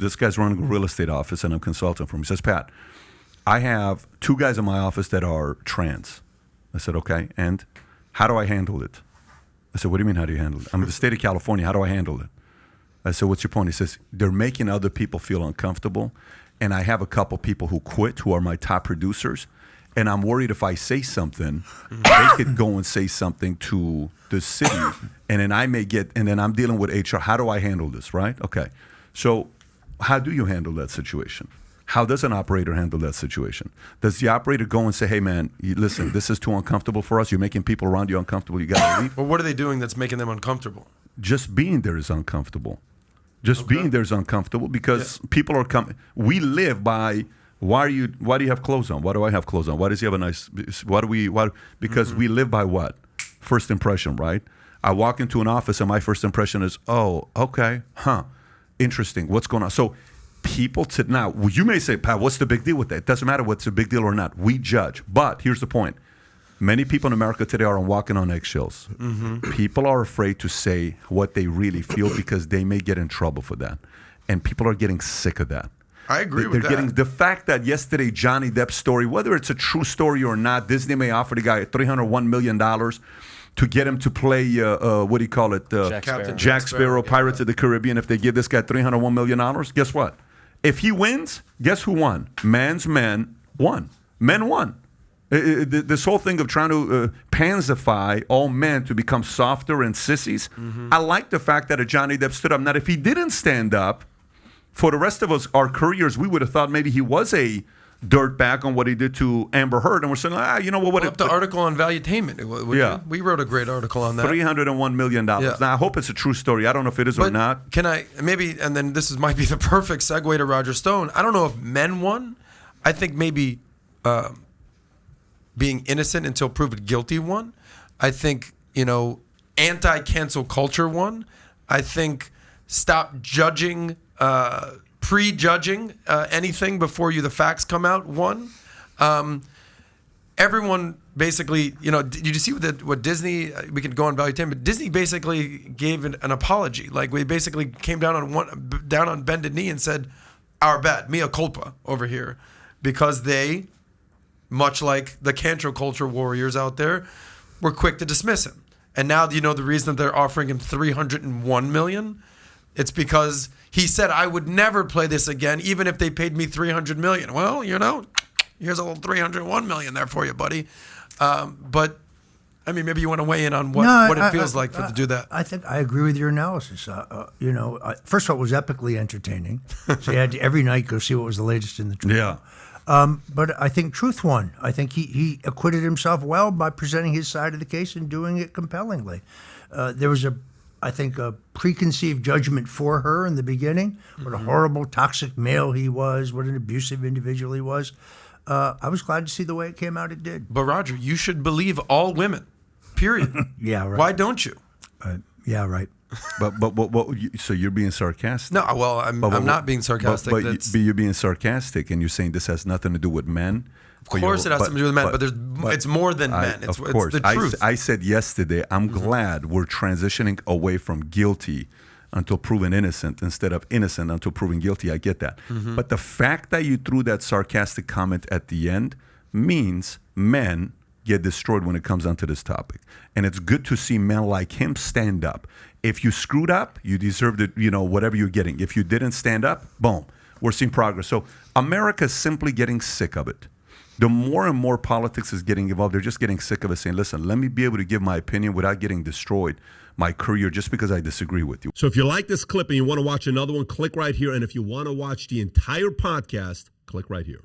this guy's running a real estate office, and I'm consulting for him. He says, Pat, I have 2 guys in my office that are trans. I said, okay, and how do I handle it? I said, what do you mean, how do you handle it? I'm in the state of California, how do I handle it? I said, what's your point? He says, they're making other people feel uncomfortable, and I have a couple people who quit who are my top producers, and I'm worried if I say something, they could go and say something to the city, and then I may get, and then I'm dealing with HR. How do I handle this, right? Okay. So how do you handle that situation? How does an operator handle that situation? Does the operator go and say, hey, man, listen, this is too uncomfortable for us. You're making people around you uncomfortable. You got to leave? Well, what are they doing that's making them uncomfortable? Just being there is uncomfortable. Just being there is uncomfortable because people are coming. We live by, why do you have clothes on? Why do I have clothes on? Why does he have a nice, because we live by what? First impression, right? I walk into an office and my first impression is, oh, okay, interesting. What's going on? So people now, you may say, Pat, what's the big deal with that? It doesn't matter what's a big deal or not. We judge. But here's the point. Many people in America today are walking on eggshells. People are afraid to say what they really feel because they may get in trouble for that. And people are getting sick of that. I agree with that. Getting the fact that yesterday Johnny Depp's story, whether it's a true story or not, Disney may offer the guy $301 million to get him to play, what do you call it? Jack Sparrow, Pirates of the Caribbean. If they give this guy $301 million, guess what? If he wins, guess who won? Man's men won. Men won. This whole thing of trying to panzify all men to become softer and sissies. I like the fact that a Johnny Depp stood up. Now, if he didn't stand up, for the rest of us, our careers, we would have thought maybe he was a dirtbag on what he did to Amber Heard, and we're saying, you know what? The article on Valuetainment. We wrote a great article on that. $301 million. Yeah. Now, I hope it's a true story. I don't know if it is or not. Can I maybe? And then this might be the perfect segue to Roger Stone. I don't know if men won. I think maybe being innocent until proven guilty won. I think anti-cancel culture won. I think stop judging. Prejudging anything before the facts come out. One, everyone basically, did you see what Disney? We can go on Valuetainment, but Disney basically gave an apology. Like we basically came down on bended knee and said, "Our bad, mea culpa" over here, because they, much like the cancel culture warriors out there, were quick to dismiss him. And now the reason that they're offering him $301 million. It's because he said, I would never play this again, even if they paid me $300 million. Well, here's a little $301 million there for you, buddy. But, I mean, maybe you want to weigh in on what it feels like to do that. I think I agree with your analysis. First of all, it was epically entertaining. So you had to every night go see what was the latest in the truth. Yeah. But I think truth won. I think he acquitted himself well by presenting his side of the case and doing it compellingly. There was a preconceived judgment for her in the beginning. What a horrible, toxic male he was. What an abusive individual he was. I was glad to see the way it came out. It did. But Roger, you should believe all women. Period. Yeah, right. Why don't you? Yeah, right. But so you're being sarcastic? No, well, I'm not being sarcastic. But you're being sarcastic, and you're saying this has nothing to do with men. Of course, it has something to do with men, but it's more than men. It's the truth. I said yesterday, I'm glad we're transitioning away from guilty until proven innocent instead of innocent until proven guilty. I get that. But the fact that you threw that sarcastic comment at the end means men get destroyed when it comes down to this topic. And it's good to see men like him stand up. If you screwed up, you deserved it, whatever you're getting. If you didn't stand up, boom, we're seeing progress. So America's simply getting sick of it. The more and more politics is getting involved, they're just getting sick of it saying, listen, let me be able to give my opinion without getting destroyed, my career, just because I disagree with you. So if you like this clip and you want to watch another one, click right here. And if you want to watch the entire podcast, click right here.